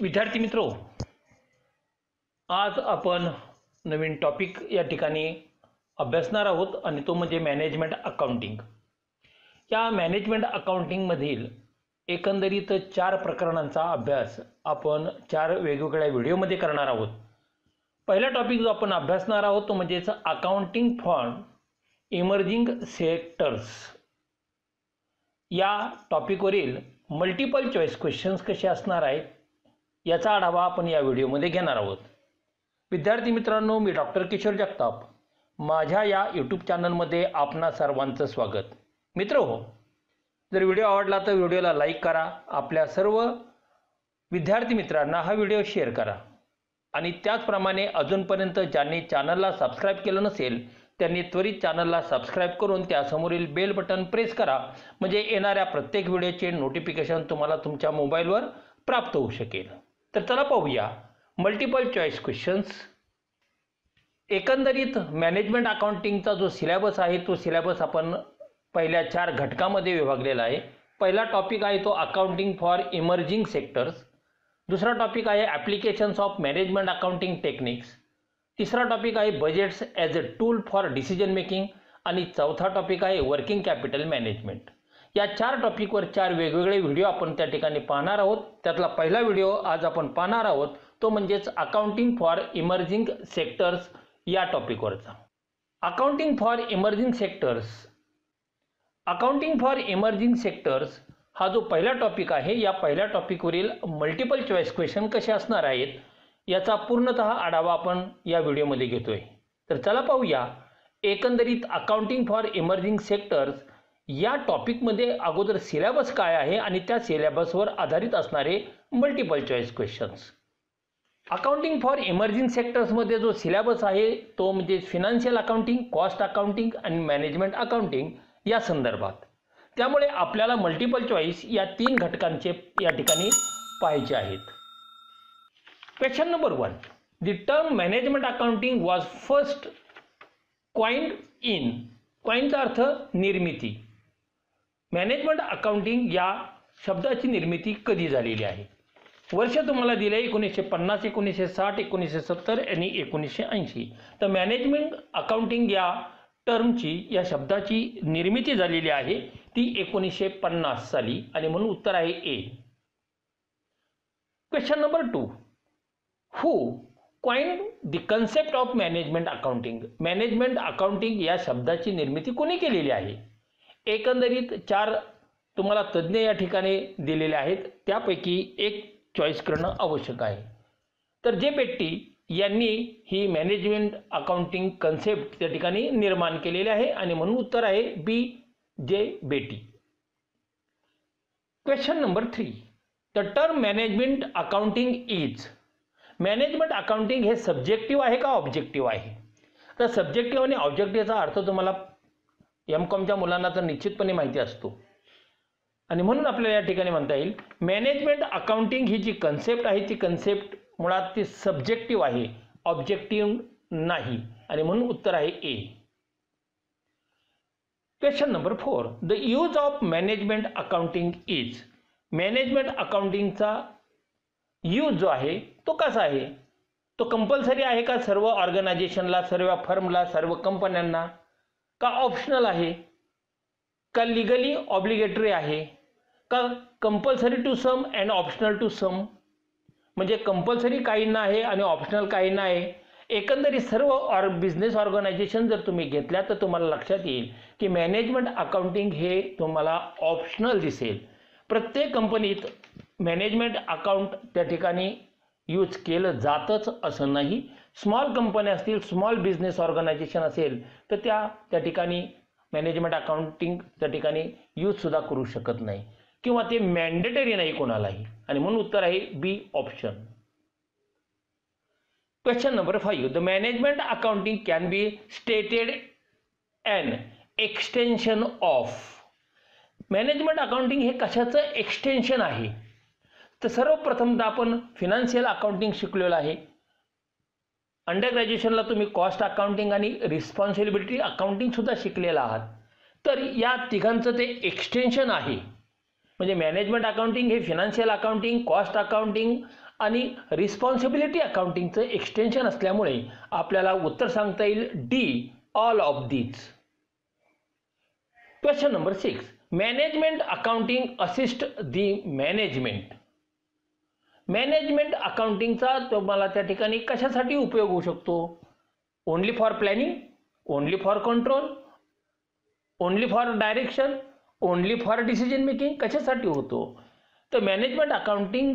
विद्यार्थी मित्रो, आज आपण नवीन टॉपिक या ठिकाणी अभ्यासणार आहोत आणि तो म्हणजे मॅनेजमेंट अकाउंटिंग। या मॅनेजमेंट अकाउंटिंग मधील एकंदरीत 4 प्रकरणांचा अभ्यास आपण 4 वेगवेगळ्या व्हिडिओमध्ये करणार आहोत। पहिला टॉपिक जो आपण अभ्यासणार आहोत तो म्हणजे अकाउंटिंग फॉर इमर्जिंग सेक्टर्स। या टॉपिकवरील मल्टिपल चॉईस क्वेश्चन्स कसे असणार आहेत याचा आढावा आपण या व्हिडिओमध्ये घेणार आहोत। विद्यार्थी मित्रांनो, मी डॉक्टर किशोर जगताप, माझ्या या यूट्यूब चॅनलमध्ये आपणा सर्वांचं स्वागत। मित्रहो, जर व्हिडिओ आवडला तर व्हिडिओला लाईक करा, आपल्या सर्व विद्यार्थी मित्रांना हा व्हिडिओ शेअर करा आणि त्याचप्रमाणे अजूनपर्यंत ज्यांनी चॅनलला सबस्क्राइब केलं नसेल त्यांनी त्वरित चॅनलला सबस्क्राइब करून त्यासमोरील बेल बटन प्रेस करा, म्हणजे येणाऱ्या प्रत्येक व्हिडिओचे नोटिफिकेशन तुम्हाला तुमच्या मोबाईलवर प्राप्त होऊ शकेल। तर चला पाहूया मल्टिपल चॉईस क्वेश्चन्स। एकंदरीत मॅनेजमेंट अकाउंटिंगचा जो सिलेबस आहे तो सिलेबस आपण पहिल्या 4 घटकामध्ये विभागलेला आहे। पहिला टॉपिक आहे तो अकाउंटिंग फॉर इमर्जिंग सेक्टर्स, दुसरा टॉपिक आहे applications of management accounting techniques, तिसरा टॉपिक आहे budgets as a tool for decision making आणि चौथा टॉपिक आहे वर्किंग कॅपिटल मॅनेजमेंट। या 4 टॉपिकवर 4 वेगवेगळे व्हिडिओ आपण त्या ठिकाणी पाहणार आहोत। त्यातला पहिला व्हिडिओ आज आपण पाहणार आहोत तो म्हणजेच अकाउंटिंग फॉर इमर्जिंग सेक्टर्स या टॉपिकवरचा। Accounting for emerging sectors, accounting for emerging sectors हा जो पहिला टॉपिक आहे या पहिल्या टॉपिकवरील मल्टिपल चॉईस क्वेश्चन कसे असणार आहेत याचा पूर्णतः आढावा आपण या व्हिडिओमध्ये घेतोय। तर चला पाहूया एकंदरीत अकाउंटिंग फॉर इमर्जिंग सेक्टर्स या टॉपिकमध्ये अगोदर सिलेबस काय आहे आणि त्या सिलेबसवर आधारित असणारे multiple choice questions. Accounting for emerging सेक्टर्समध्ये जो सिलेबस आहे तो म्हणजे फिनान्शियल अकाउंटिंग, कॉस्ट अकाउंटिंग आणि मॅनेजमेंट अकाउंटिंग या संदर्भात। त्यामुळे आपल्याला मल्टिपल चॉईस या 3 घटकांचे या ठिकाणी पाहायचे आहेत। Question number 1, the term management accounting was first coined in, कॉइनचा अर्थ निर्मिती, मॅनेजमेंट अकाउंटिंग या शब्दाची निर्मिती कधी झालेली आहे? वर्ष तुम्हाला दिले 1950, 1960, 1970 आणि 1980। तर मॅनेजमेंट अकाउंटिंग या टर्मची या शब्दाची निर्मिती झालेली आहे ती 1950 साली आणि म्हणून उत्तर आहे A. Question number 2, who coined the concept of management accounting, management accounting या शब्दाची निर्मिती कोणी केलेली आहे? एकंदरीत 4 तुम्हाला तज्ञ या ठिकाणी दिलेले आहेत, त्यापैकी एक चॉईस करणं आवश्यक आहे। तर जे बेट्टी यांनी ही मॅनेजमेंट अकाउंटिंग कन्सेप्ट त्या ठिकाणी निर्माण केलेले आहे आणि म्हणून उत्तर आहे B, J Batty. Question number 3, the term management accounting is, management accounting हे सब्जेक्टिव्ह आहे का ऑब्जेक्टिव्ह आहे? तर सब्जेक्टिव्ह आणि ऑब्जेक्टिव्हचा अर्थ तुम्हाला एमकॉमच्या मुलांना तर निश्चितपणे माहिती असतो आणि म्हणून आपल्याला या ठिकाणी म्हणता येईल मॅनेजमेंट अकाउंटिंग ही जी कन्सेप्ट आहे ती कन्सेप्ट मुळात ती सब्जेक्टिव्ह आहे, ऑब्जेक्टिव्ह नाही आणि म्हणून उत्तर आहे A. Question number 4, the use of management accounting is, management अकाउंटिंगचा यूज जो आहे तो कसा आहे? तो कंपल्सरी आहे का सर्व ऑर्गनायझेशनला, सर्व फर्मला, सर्व कंपन्यांना, का ऑप्शनल आहे, का लीगली ऑब्लिगेटरी आहे, का compulsory to some and optional to some, म्हणजे कंपल्सरी काहींना आहे आणि ऑप्शनल काहींना आहे। एकंदरीत सर्व बिझनेस ऑर्गनायझेशन जर तुम्ही घेतल्या तर तुम्हाला लक्षात येईल की मॅनेजमेंट अकाउंटिंग हे तुम्हाला ऑप्शनल दिसेल। प्रत्येक कंपनीत मॅनेजमेंट अकाउंट त्या ठिकाणी यूज केलं जातच असं नाही। स्मॉल कंपन्या असतील, स्मॉल बिझनेस ऑर्गनायझेशन असेल तर त्या ठिकाणी मॅनेजमेंट अकाउंटिंग त्या ठिकाणी यूज सुद्धा करू शकत नाही किंवा ते मॅन्डेटरी नाही कोणालाही आणि म्हणून उत्तर आहे B, option. Question number 5, the management accounting can be stated an extension of, management accounting हे कशाचं एक्सटेन्शन आहे? तर सर्वप्रथमतः आपण फिनान्शियल अकाउंटिंग शिकलेलं आहे। अंडर ग्रॅज्युएशनला तुम्ही कॉस्ट अकाउंटिंग आणि रिस्पॉन्सिबिलिटी अकाउंटिंग सुद्धा शिकलेला आहात। तर या तिघांचं ते एक्सटेन्शन आहे, म्हणजे मॅनेजमेंट अकाउंटिंग हे फिनान्शियल अकाउंटिंग, कॉस्ट अकाउंटिंग आणि रिस्पॉन्सिबिलिटी अकाउंटिंगचं एक्सटेन्शन असल्यामुळे आपल्याला उत्तर सांगता येईल D all of these. Question number 6. Management accounting assist the management. Management अकाउंटिंगचा तुम्हाला त्या ठिकाणी कशासाठी उपयोग होऊ शकतो? Only for planning, only for control, only for direction, only for decision making, कशासाठी होतो? तर मॅनेजमेंट अकाउंटिंग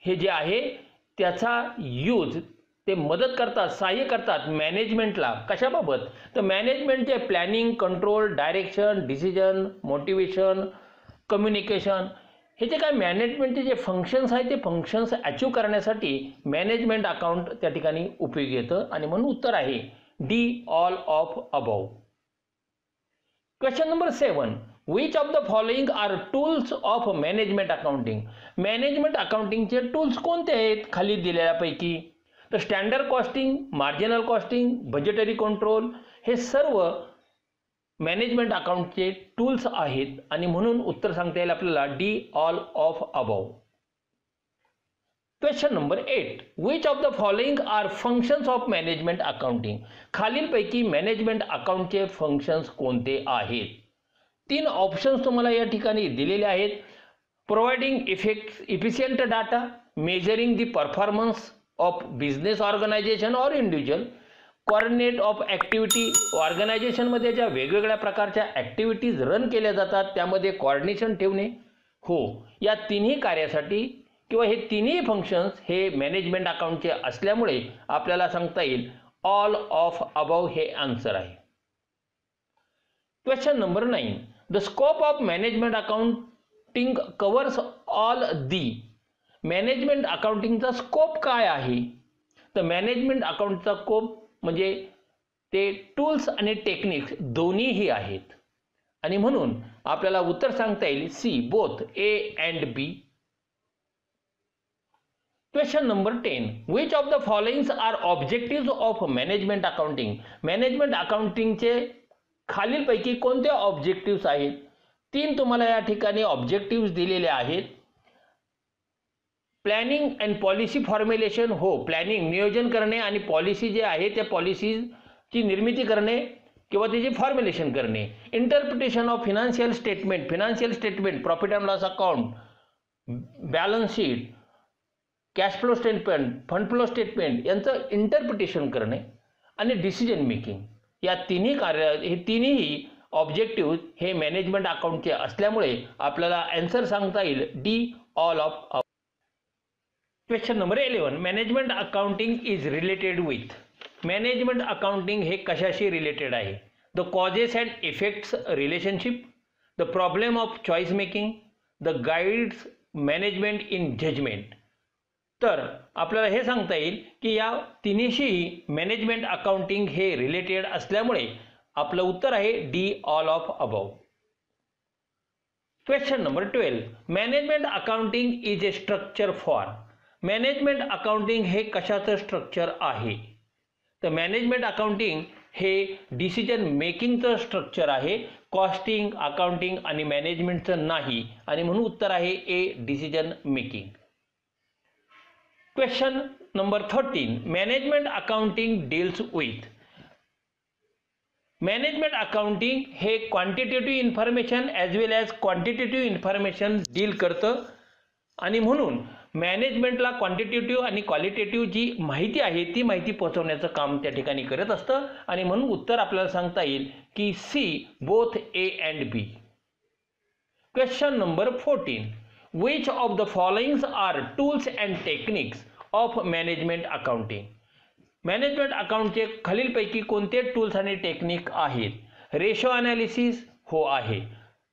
हे जे आहे त्याचा यूज ते मदत करतात, सहाय्य करतात मॅनेजमेंटला. कशाबाबत? तर मॅनेजमेंट जे planning, control, direction, decision, motivation, communication हे जे काय मॅनेजमेंटचे जे फंक्शन्स आहेत ते फंक्शन्स अचीव करण्यासाठी मॅनेजमेंट अकाउंट त्या ठिकाणी उपयोगी येतं आणि म्हणून उत्तर आहे D all of above. Question number 7. Which of the following are tools of management accounting. Management अकाउंटिंगचे टूल्स कोणते आहेत खाली दिलेल्यापैकी? तर standard costing, marginal costing, budgetary control हे सर्व मॅनेजमेंट अकाउंटचे टूल्स आहेत आणि म्हणून उत्तर सांगता येईल आपल्याला D all of above. Question number 8. Which of the following are functions of management accounting. खालीलपैकी मॅनेजमेंट अकाउंटचे फंक्शन्स कोणते आहेत? 3 ऑप्शन्स तुम्हाला या ठिकाणी दिलेले आहेत. Providing efficient data, measuring the performance of business organisation और इंडिव्हिज्युअल, कोऑर्डिनेट ऑफ ॲक्टिव्हिटी. ऑर्गनायझेशनमध्ये ज्या वेगवेगळ्या प्रकारच्या ॲक्टिव्हिटीज रन केल्या जातात त्यामध्ये कोऑर्डिनेशन ठेवणे. हो, या तिन्ही कार्यासाठी किंवा हे तिन्ही फंक्शन्स हे मॅनेजमेंट अकाउंटचे असल्यामुळे आपल्याला सांगता येईल ऑल ऑफ अबव हे आन्सर आहे. Question number 9. The scope of management accounting covers all the. मॅनेजमेंट अकाउंटिंगचा स्कोप काय आहे? तर मॅनेजमेंट अकाउंटचा स्कोप म्हणजे ते टूल्स आणि टेक्निक्स दोन्हीही आहेत आणि म्हणून आपल्याला उत्तर सांगता येईल C both A and B. Question number 10. Which of the followings are objective of management accounting. Management अकाउंटिंगचे खालीलपैकी कोणते ऑब्जेक्टिव्ह आहेत? 3 तुम्हाला या ठिकाणी ऑब्जेक्टिव्ह दिलेले आहेत. Planning and policy formulation. हो, प्लॅनिंग नियोजन करणे आणि पॉलिसी जे आहे त्या पॉलिसीची निर्मिती करणे किंवा त्याची फॉर्म्युलेशन करणे. Interpretation of financial statement. Financial statement, profit and loss account, balance sheet, cash flow statement, fund flow statement यांचं इंटरप्रिटेशन करणे आणि डिसिजन मेकिंग. या हे तिन्ही ऑब्जेक्टिव्ह हे मॅनेजमेंट अकाउंटचे असल्यामुळे आपल्याला आन्सर सांगता येईल D all of. Question number 11. Management accounting is related with. Management accounting हे कशाशी रिलेटेड आहे? The causes and effects relationship, the problem of choice making, the guides management in judgement. तर आपल्याला हे सांगता येईल की या तिन्हीशी मॅनेजमेंट अकाउंटिंग हे रिलेटेड असल्यामुळे आपलं उत्तर आहे D all of above. Question number 12. Management accounting is a structure for. Management accounting हे कशाचं स्ट्रक्चर आहे? तर मॅनेजमेंट अकाउंटिंग हे डिसिजन मेकिंगचं स्ट्रक्चर आहे, कॉस्टिंग, अकाउंटिंग आणि मॅनेजमेंटचं नाही आणि म्हणून उत्तर आहे A decision making. Question number 13. Management accounting deals with. Management accounting हे quantitative information as well as quantitative information deal करतं आणि म्हणून मॅनेजमेंटला क्वांटिटेटिव्ह आणि क्वालिटेटिव्ह जी माहिती आहे ती माहिती पोहोचवण्याचं काम त्या ठिकाणी करत असतं आणि म्हणून उत्तर आपल्याला सांगता येईल की C both A and B. Question number 14. Which of the followings are tools and techniques of management accounting. Management अकाउंटचे खालीलपैकी कोणते टूल्स आणि टेक्निक आहेत? Ratio analysis. हो आहे.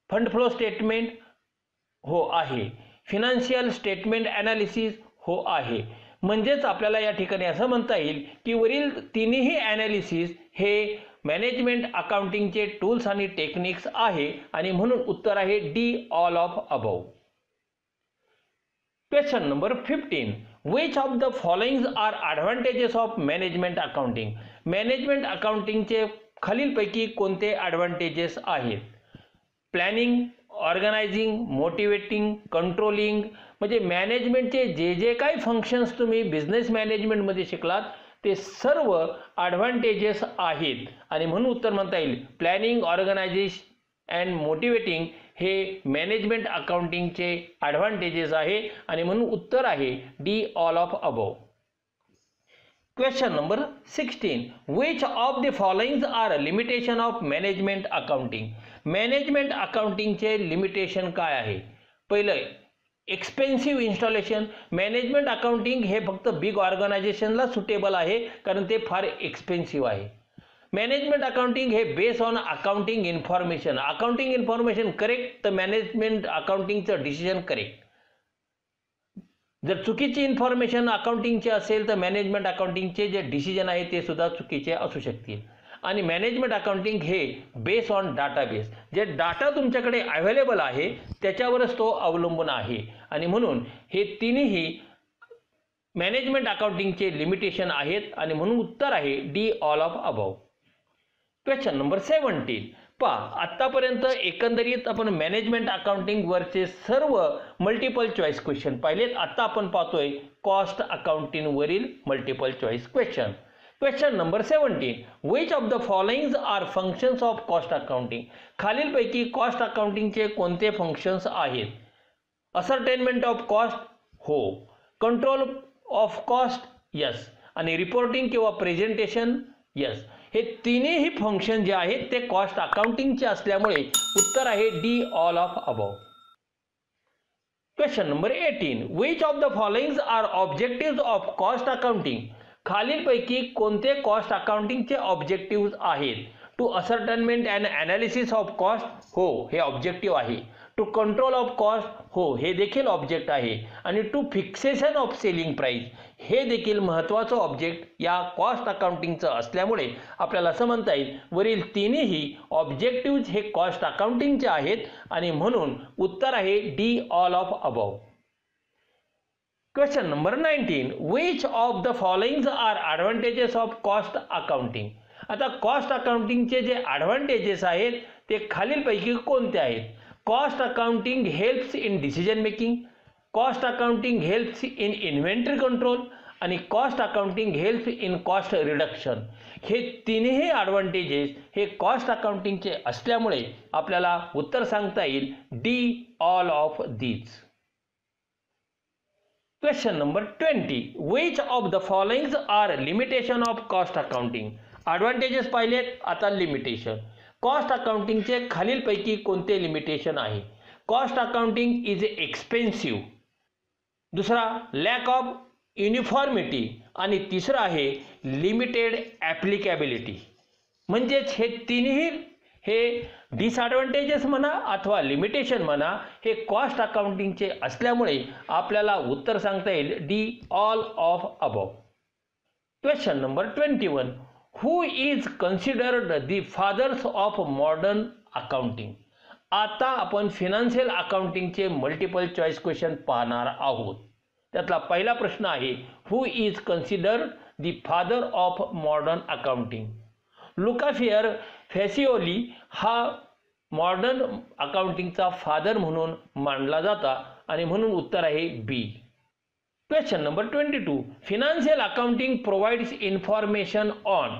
Fund flow statement. हो आहे. Financial statement analysis. हो आहे. म्हणजेच आपल्याला या ठिकाणी असं म्हणता येईल की वरील तिन्ही ॲनालिसिस हे मॅनेजमेंट अकाउंटिंगचे टूल्स आणि टेक्निक्स आहे आणि म्हणून उत्तर आहे D all of above. Question number 15. Which of the followings are advantages of management accounting. Management अकाउंटिंगचे खालीलपैकी कोणते ॲडव्हांटेजेस आहेत? प्लॅनिंग ऑर्गनायझिंग, मोटिवेटिंग, कंट्रोलिंग, म्हणजे मॅनेजमेंटचे जे जे काही फंक्शन्स तुम्ही बिझनेस मॅनेजमेंटमध्ये शिकलात ते सर्व ॲडव्हान्टेजेस आहेत आणि म्हणून उत्तर म्हणता येईल प्लॅनिंग, ऑर्गनायझेशन अँड मोटिवेटिंग हे मॅनेजमेंट अकाउंटिंगचे ॲडव्हान्टेजेस आहे आणि म्हणून उत्तर आहे D all of above. Question number 16. Which of the following are limitation of management accounting? Management accounting चे लिमिटेशन काय आहे? पहिलं एक्सपेन्सिव्ह इन्स्टॉलेशन. मॅनेजमेंट अकाउंटिंग हे फक्त बिग ऑर्गनायझेशनला सुटेबल आहे कारण ते फार एक्सपेन्सिव्ह आहे. मॅनेजमेंट अकाउंटिंग हे base on accounting information. Accounting information correct तर मॅनेजमेंट अकाउंटिंगचं डिसिजन करेक्ट. जर चुकीची इन्फॉर्मेशन अकाउंटिंगची असेल तर मॅनेजमेंट अकाउंटिंगचे जे डिसिजन आहे ते सुद्धा चुकीचे असू शकतील. आणि मॅनेजमेंट अकाउंटिंग हे बेस ऑन डाटाबेस. जे डाटा तुमच्याकडे अवेलेबल आहे त्याच्यावरच तो अवलंबून आहे आणि म्हणून हे तिन्ही मॅनेजमेंट अकाउंटिंगचे लिमिटेशन आहेत आणि म्हणून उत्तर आहे D all of above. Question number 17. आतापर्यंत एकंदरीत आपण मॅनेजमेंट अकाउंटिंग वरचे सर्व मल्टिपल चॉईस क्वेश्चन पाहिलेत. आता आपण पाहतोय कॉस्ट अकाउंटिंग वरील multiple choice question. Question number 17. Which of the following are functions of cost accounting? खालीलपैकी कॉस्ट अकाउंटिंगचे कोणते फंक्शन्स आहेत? असर्टेनमेंट ऑफ कॉस्ट, हो. Control of cost, yes. आणि रिपोर्टिंग किंवा प्रेझेंटेशन, यस. हे तिन्ही फंक्शन जे आहेत ते कॉस्ट अकाउंटिंगचे असल्यामुळे उत्तर आहे D all of above. Question number 18. Which of the following are objective of cost accounting? खालीलपैकी कोणते कॉस्ट अकाउंटिंगचे ऑब्जेक्टिव्ह आहेत? To ascertainment and analysis of cost, हो हे ऑब्जेक्टिव्ह आहे. टू कंट्रोल ऑफ कॉस्ट, हो हे देखील ऑब्जेक्ट आहे. आणि two fixation of selling price हे देखील महत्त्वाचं ऑब्जेक्ट या कॉस्ट अकाउंटिंगचं असल्यामुळे आपल्याला असं म्हणता येईल वरील तिन्ही ऑब्जेक्टिव्ह हे कॉस्ट अकाउंटिंगचे आहेत आणि म्हणून उत्तर आहे D all of above. Question number 19. Which of the following are advantages of cost accounting? आता कॉस्ट अकाउंटिंगचे जे ॲडव्हान्टेजेस आहेत ते खालीलपैकी कोणते आहेत? Cost accounting helps in decision making, cost accounting helps in inventory control आणि cost accounting helps in cost reduction. हे तिन्ही ॲडव्हान्टेजेस हे कॉस्ट अकाउंटिंगचे असल्यामुळे आपल्याला उत्तर सांगता येईल D all of these. Question number 20. Which of the following are limitation of cost accounting? Advantages पाहिलेत, आता लिमिटेशन. कॉस्ट अकाउंटिंगचे खालीलपैकी कोणते लिमिटेशन आहे? Cost accounting is expensive. दुसरा लॅक ऑफ युनिफॉर्मिटी आणि तिसरा आहे लिमिटेड ॲप्लिकेबिलिटी. म्हणजेच हे तिन्ही हे डिसॲडव्हान्टेजेस म्हणा अथवा लिमिटेशन म्हणा हे कॉस्ट अकाउंटिंगचे असल्यामुळे आपल्याला उत्तर सांगता येईल D all of above. Question number 21. Who is considered the fathers of modern accounting? आता आपण फिनान्शियल अकाउंटिंगचे मल्टिपल चॉईस क्वेश्चन पाहणार आहोत. त्यातला पहिला प्रश्न आहे who is considered the father of modern accounting? लुकाफियर फॅसिओली हा मॉडर्न अकाउंटिंगचा फादर म्हणून मानला जाता आणि म्हणून उत्तर आहे B. Question number 22. Financial accounting provides information on.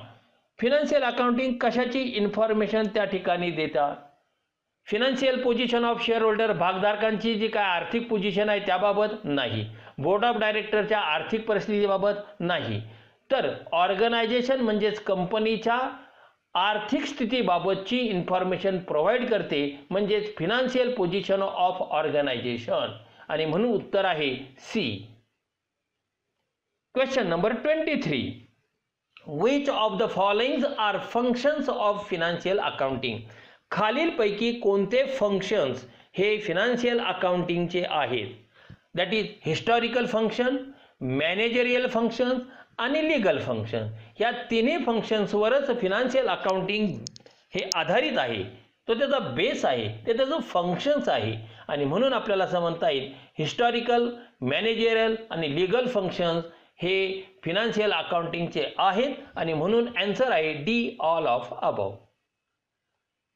Financial accounting कशाची इन्फॉर्मेशन त्या ठिकाणी देतात? Financial position of shareholder, भागधारकांची जी काय आर्थिक पोझिशन आहे त्याबाबत नाही. बोर्ड ऑफ डायरेक्टरच्या आर्थिक परिस्थितीबाबत नाही. तर ऑर्गनायझेशन म्हणजेच कंपनीच्या आर्थिक स्थितीबाबतची इन्फॉर्मेशन प्रोव्हाइड करते म्हणजेच फिनान्शियल पोझिशन ऑफ ऑर्गनायझेशन आणि म्हणून उत्तर आहे C. Question number 23. Which of the following are functions of financial accounting? खालीलपैकी कोणते फंक्शन्स हे फिनान्शियल अकाउंटिंगचे आहेत? That is historical function, managerial functions आणि लीगल फंक्शन. या तिन्ही फंक्शन्सवरच फिनान्शियल अकाउंटिंग हे आधारित आहे. तो त्याचा बेस आहे, ते त्याचं फंक्शन्स आहे आणि म्हणून आपल्याला असं म्हणता येईल हिस्टॉरिकल, मॅनेजरियल आणि लीगल फंक्शन्स हे फिनान्शियल अकाउंटिंगचे आहेत आणि म्हणून आन्सर आहे D all of above.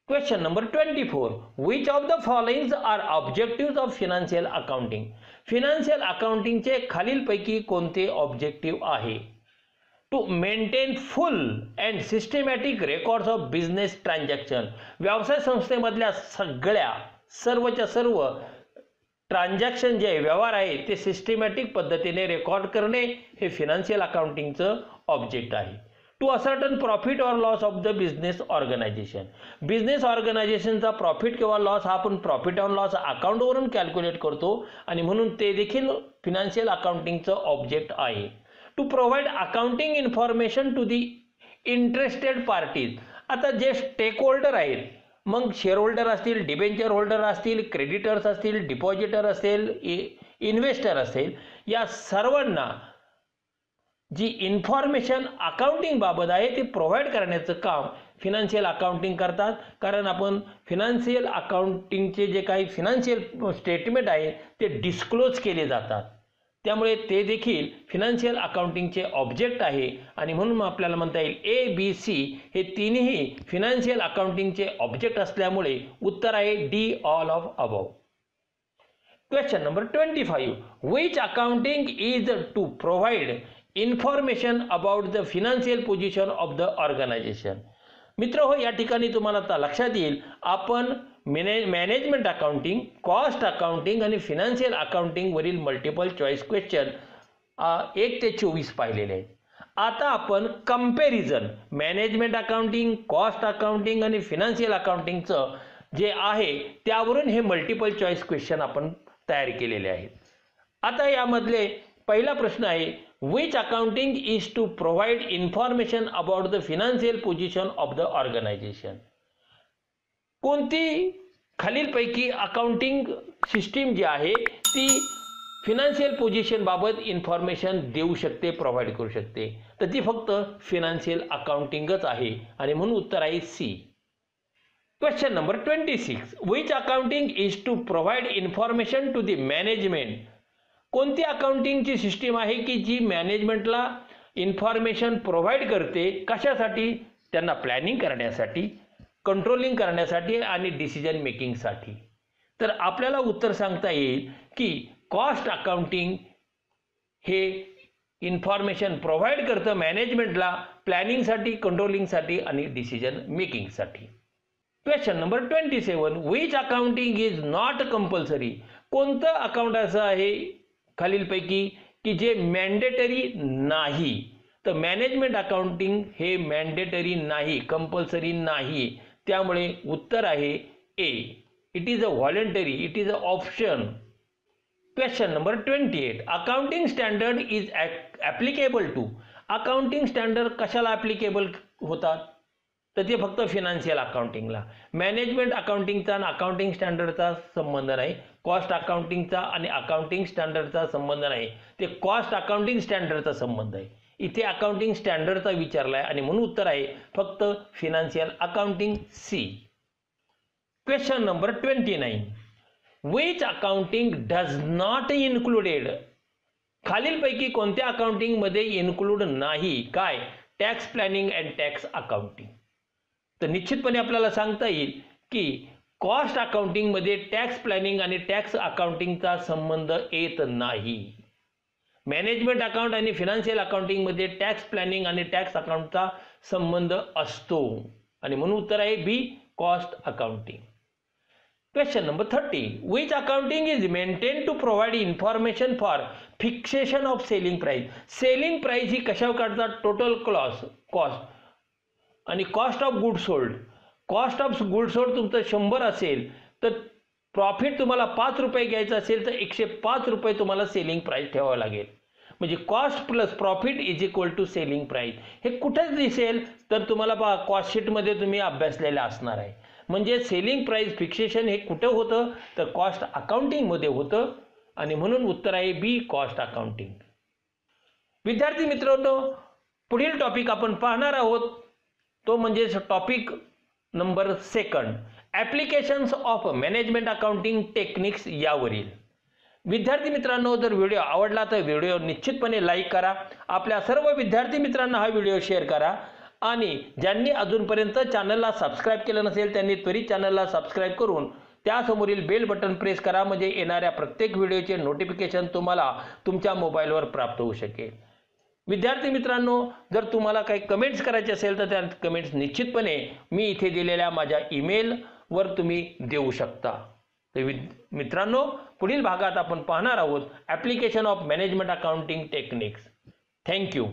Question number 24. Which of the following are objectives of financial accounting? Financial accounting चे खालीलपैकी कोणते ऑब्जेक्टिव्ह आहे? To maintain full and systematic records of business transaction. व्यवसाय संस्थेमधल्या सर्वच्या सर्व ट्रान्झॅक्शन जे व्यवहार आहे ते सिस्टमॅटिक पद्धतीने रेकॉर्ड करणे हे फायनान्शियल अकाउंटिंगचं ऑब्जेक्ट आहे. टू असर्टन प्रॉफिट और loss of the business organization. Business ऑर्गनायझेशनचा प्रॉफिट किंवा लॉस हा आपण प्रॉफिट अँड लॉस अकाउंटवरून कॅल्क्युलेट करतो आणि म्हणून ते देखील फायनान्शियल अकाउंटिंगचं ऑब्जेक्ट आहे. To provide accounting information to the interested parties. आता जे स्टेक होल्डर आहेत, मग शेअर होल्डर असतील, डिबेंचर होल्डर असतील, क्रेडिटर्स असतील, डिपॉझिटर असेल, इन्व्हेस्टर असेल, या सर्वांना जी इन्फॉर्मेशन अकाउंटिंग बाबत आहे ते प्रोव्हाइड करण्याचं काम फायनान्शियल अकाउंटिंग करतात. कारण आपण फायनान्शियल अकाउंटिंगचे जे काही फायनान्शियल स्टेटमेंट आहे ते डिस्क्लोज केले जातात, त्यामुळे ते देखील फायनान्शियल अकाउंटिंगचे ऑब्जेक्ट आहे आणि म्हणून आपल्याला म्हणता येईल ए बी सी हे तिन्ही फायनान्शियल अकाउंटिंगचे ऑब्जेक्ट असल्यामुळे उत्तर आहे D all of above. Question number 25. Which accounting is to provide information about the financial position of the organisation. मित्र हो, या ठिकाणी तुम्हाला आता लक्षात येईल आपण मॅनेजमेंट अकाउंटिंग, कॉस्ट अकाउंटिंग आणि फायनान्शियल अकाउंटिंग वरील मल्टिपल चॉईस क्वेश्चन 1 ते 24 पाहिलेले आहेत. आता आपण comparison management accounting, cost accounting आणि फायनान्शियल अकाउंटिंगचं जे आहे त्यावरून हे मल्टिपल चॉईस क्वेश्चन आपण तयार केलेले आहेत. आता यामधले पहिला प्रश्न आहे, which accounting is to provide information about the financial position of the organization. कोणती खालीलपैकी अकाउंटिंग सिस्टीम जी आहे ती फायनान्शियल पोझिशन बाबत इन्फॉर्मेशन देऊ शकते, प्रोव्हाइड करू शकते? तर ती फक्त फायनान्शियल अकाउंटिंगच आहे आणि म्हणून उत्तर आहे C. Question number 26. which accounting is to provide information to the management. कोणती अकाउंटिंगची सिस्टीम आहे की जी मॅनेजमेंटला इन्फॉर्मेशन प्रोव्हाइड करते? कशासाठी? त्यांना प्लॅनिंग करण्यासाठी, कंट्रोलिंग करण्यासाठी आणि डिसिजन मेकिंगसाठी. तर आपल्याला उत्तर सांगता येईल की कॉस्ट अकाउंटिंग हे इन्फॉर्मेशन प्रोव्हाइड करतं मॅनेजमेंटला प्लॅनिंगसाठी, कंट्रोलिंगसाठी आणि डिसिजन मेकिंगसाठी. Question number 27. Which accounting is not compulsory. कोणतं अकाउंट असं आहे खालीलपैकी की जे मॅन्डेटरी नाही? तर मॅनेजमेंट अकाउंटिंग हे मॅन्डेटरी नाही, कंपल्सरी नाही, त्यामुळे उत्तर आहे A. It is a voluntary, it is a option. Question number 28. Accounting standard is applicable to. Accounting standard कशाला ॲप्लिकेबल होतात? तर ते फक्त फायनान्शियल अकाउंटिंगला. मॅनेजमेंट अकाउंटिंगचा आणि अकाउंटिंग स्टँडर्डचा संबंध नाही, कॉस्ट अकाउंटिंगचा आणि अकाउंटिंग स्टँडर्डचा संबंध नाही, ते कॉस्ट अकाउंटिंग स्टँडर्डचा संबंध आहे. इथे अकाउंटिंग स्टँडर्डचा विचारला आहे आणि म्हणून उत्तर आहे फक्त financial accounting C. Question number 29. Which accounting does not included. खालीलपैकी कोणत्या अकाउंटिंगमध्ये इन्क्लूड नाही? काय? Tax planning and tax accounting. तर निश्चितपणे आपल्याला सांगता येईल की कॉस्ट अकाउंटिंगमध्ये टॅक्स प्लॅनिंग आणि टॅक्स अकाउंटिंगचा संबंध येत नाही. मॅनेजमेंट अकाउंट आणि फायनान्शियल अकाउंटिंगमध्ये टॅक्स प्लॅनिंग आणि टॅक्स अकाउंटचा संबंध असतो आणि म्हणून उत्तर आहे B, cost accounting. Question number 30. Which accounting is maintain to provide information for fixation of selling price. Selling price ही कशावर काढतात? टोटल कॉस्ट आणि cost of good sold. Cost of good sold तुमचं 100 असेल तर प्रॉफिट तुम्हाला 5 रुपये घ्यायचं असेल तर 105 रुपये तुम्हाला सेलिंग प्राइस ठेवावं लागेल. म्हणजे cost plus profit is equal to selling price. हे कुठेच दिसेल तर तुम्हाला पहा कॉस्ट शीटमध्ये तुम्ही अभ्यासलेलं असणार आहे. म्हणजे सेलिंग प्राइस फिक्सेशन हे कुठं होतं तर कॉस्ट अकाउंटिंगमध्ये होतं आणि म्हणून उत्तर आहे बी, कॉस्ट अकाउंटिंग. विद्यार्थी मित्रांनो, पुढील टॉपिक आपण पाहणार आहोत तो म्हणजे topic number 2, applications of management accounting techniques यावरील. विद्यार्थी मित्रांनो, जर व्हिडिओ आवडला तर व्हिडिओ निश्चितपणे लाईक करा. आपल्या सर्व विद्यार्थी मित्रांना हा व्हिडिओ शेअर करा आणि ज्यांनी अजूनपर्यंत चॅनलला सबस्क्राईब केलं नसेल त्यांनी त्वरित चॅनलला सबस्क्राईब करून त्यासमोरील बेल बटन प्रेस करा, म्हणजे येणाऱ्या प्रत्येक व्हिडिओचे नोटिफिकेशन तुम्हाला तुमच्या मोबाईलवर प्राप्त होऊ शकेल. विद्यार्थी मित्रांनो, जर तुम्हाला काही कमेंट्स करायचे असेल तर त्या कमेंट्स निश्चितपणे मी इथे दिलेल्या माझ्या ईमेलवर तुम्ही देऊ शकता. तर मित्रांनो, पुढील भागात आपण पाहणार आहोत application of management accounting techniques. Thank you.